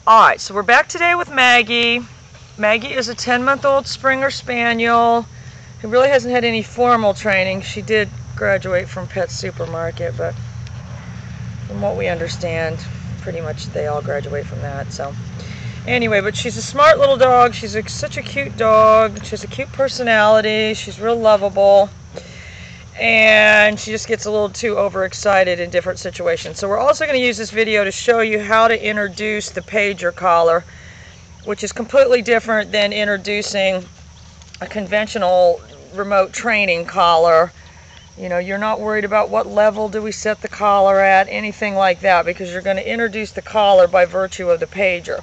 Alright, so we're back today with Maggie. Maggie is a 10-month-old Springer Spaniel who really hasn't had any formal training. She did graduate from Pet Supermarket, but from what we understand, pretty much they all graduate from that. So anyway, but she's a smart little dog. She's such a cute dog. She has a cute personality. She's real lovable. And she just gets a little too overexcited in different situations. So we're also going to use this video to show you how to introduce the pager collar, which is completely different than introducing a conventional remote training collar. You know, you're not worried about what level do we set the collar at, anything like that, because you're going to introduce the collar by virtue of the pager.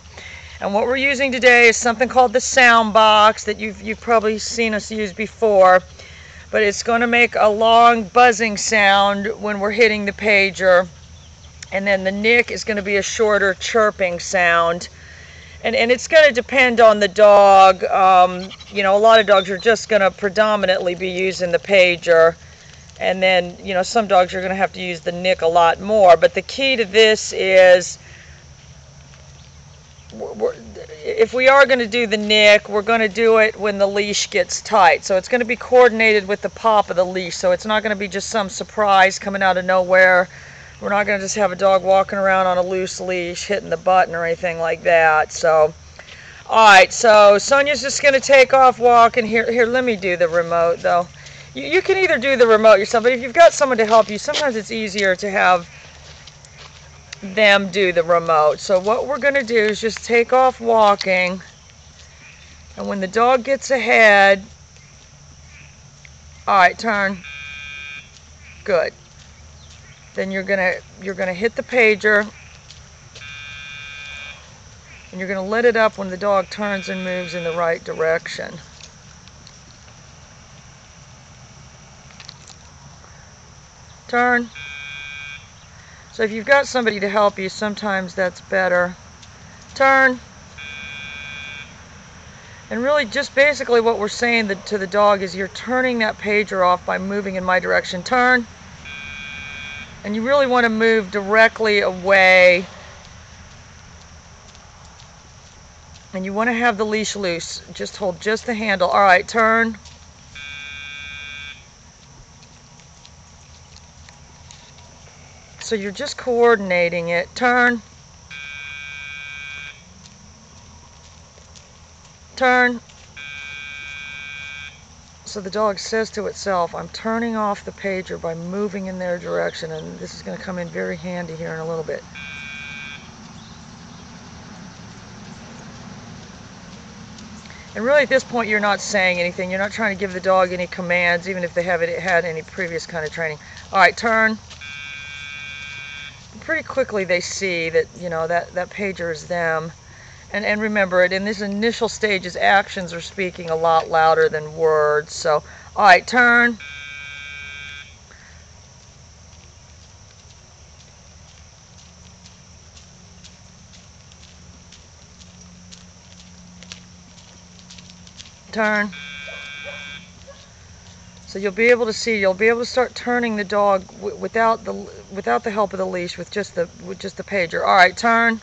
And what we're using today is something called the sound box that you've probably seen us use before. But it's going to make a long buzzing sound when we're hitting the pager, and then the nick is going to be a shorter chirping sound. And it's going to depend on the dog. You know, a lot of dogs are just going to predominantly be using the pager, and then, you know, some dogs are going to have to use the nick a lot more. But the key to this is, if we are going to do the nick, we're going to do it when the leash gets tight. So it's going to be coordinated with the pop of the leash. So it's not going to be just some surprise coming out of nowhere. We're not going to just have a dog walking around on a loose leash hitting the button or anything like that. So, alright, so Sonia's just going to take off walking. Here, let me do the remote though. You can either do the remote yourself, but if you've got someone to help you, sometimes it's easier to have them do the remote. So what we're going to do is just take off walking, and when the dog gets ahead, alright, turn, good, then you're gonna hit the pager, and you're gonna let it up when the dog turns and moves in the right direction. Turn. So if you've got somebody to help you, sometimes that's better. Turn. And really just basically what we're saying to the dog is you're turning that pager off by moving in my direction. Turn. And you really want to move directly away. And you want to have the leash loose. Just hold just the handle. Alright, turn. So you're just coordinating it. Turn. Turn. So the dog says to itself, I'm turning off the pager by moving in their direction, and this is going to come in very handy here in a little bit. And really at this point you're not saying anything. You're not trying to give the dog any commands, even if they haven't had any previous kind of training. Alright, turn. Pretty quickly they see that, you know, that pager is them. And remember, in this initial stages, actions are speaking a lot louder than words. So, alright, turn. Turn. So you'll be able to see, you'll be able to start turning the dog without the help of the leash, with just the pager. All right, turn.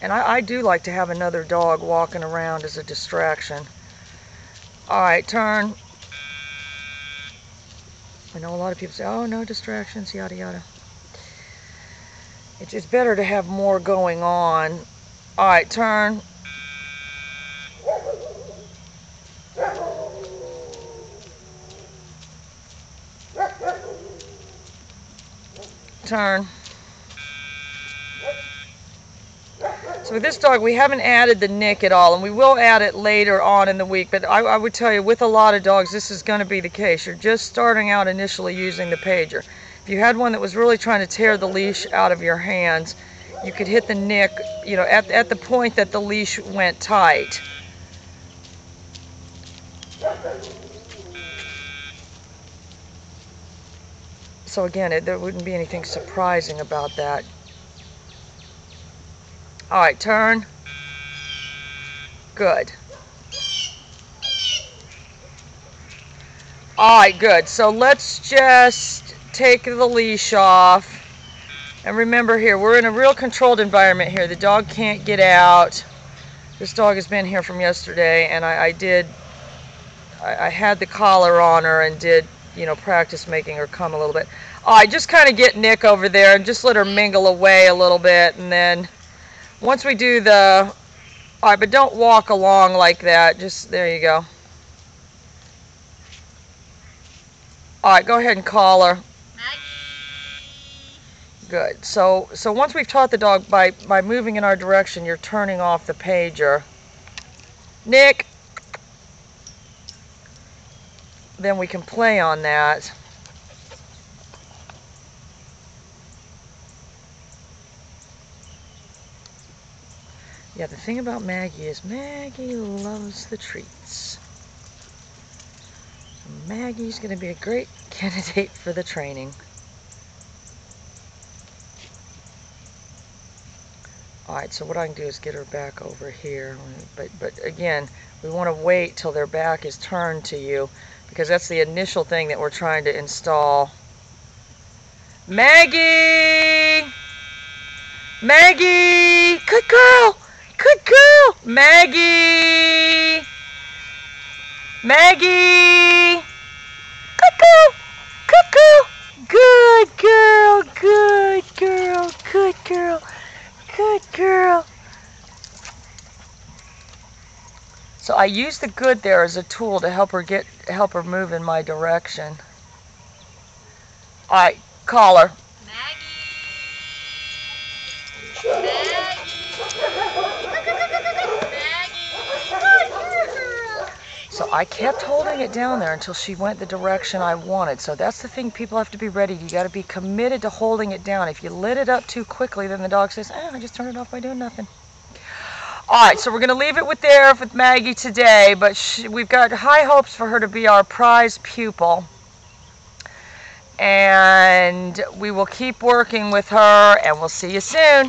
And I do like to have another dog walking around as a distraction. All right, turn. I know a lot of people say, oh, no distractions, yada yada. It's better to have more going on. All right, turn. Turn. So with this dog, we haven't added the nick at all, and we will add it later on in the week, but I would tell you, with a lot of dogs, this is going to be the case. You're just starting out initially using the pager. If you had one that was really trying to tear the leash out of your hands, you could hit the nick, you know, at the point that the leash went tight. So again, there wouldn't be anything surprising about that. Alright, turn. Good. Alright, good. So let's just take the leash off. And remember here, we're in a real controlled environment here. The dog can't get out. This dog has been here from yesterday, and I had the collar on her and did, you know, practice making her come a little bit. I just kind of get Nick over there and just let her mingle away a little bit, and then once we do the, all right, but don't walk along like that. Just, there you go. All right, go ahead and call her. Good. So once we've taught the dog by moving in our direction, you're turning off the pager. Nick. Then we can play on that. Yeah, the thing about Maggie is Maggie loves the treats. Maggie's going to be a great candidate for the training. Alright, so what I can do is get her back over here. But again, we want to wait till their back is turned to you, because that's the initial thing that we're trying to install. Maggie! Maggie! Good girl! Good girl! Maggie! Maggie! Good girl! Good girl! Good girl! Good girl! Good girl! Good girl! So I use the good there as a tool to help her move in my direction. All right, call her. Maggie. Maggie. So I kept holding it down there until she went the direction I wanted. So that's the thing, people have to be ready. You got to be committed to holding it down. If you lit it up too quickly, then the dog says, I just turned it off by doing nothing. All right, so we're going to leave it there with Maggie today, but we've got high hopes for her to be our prize pupil. And we will keep working with her, and we'll see you soon.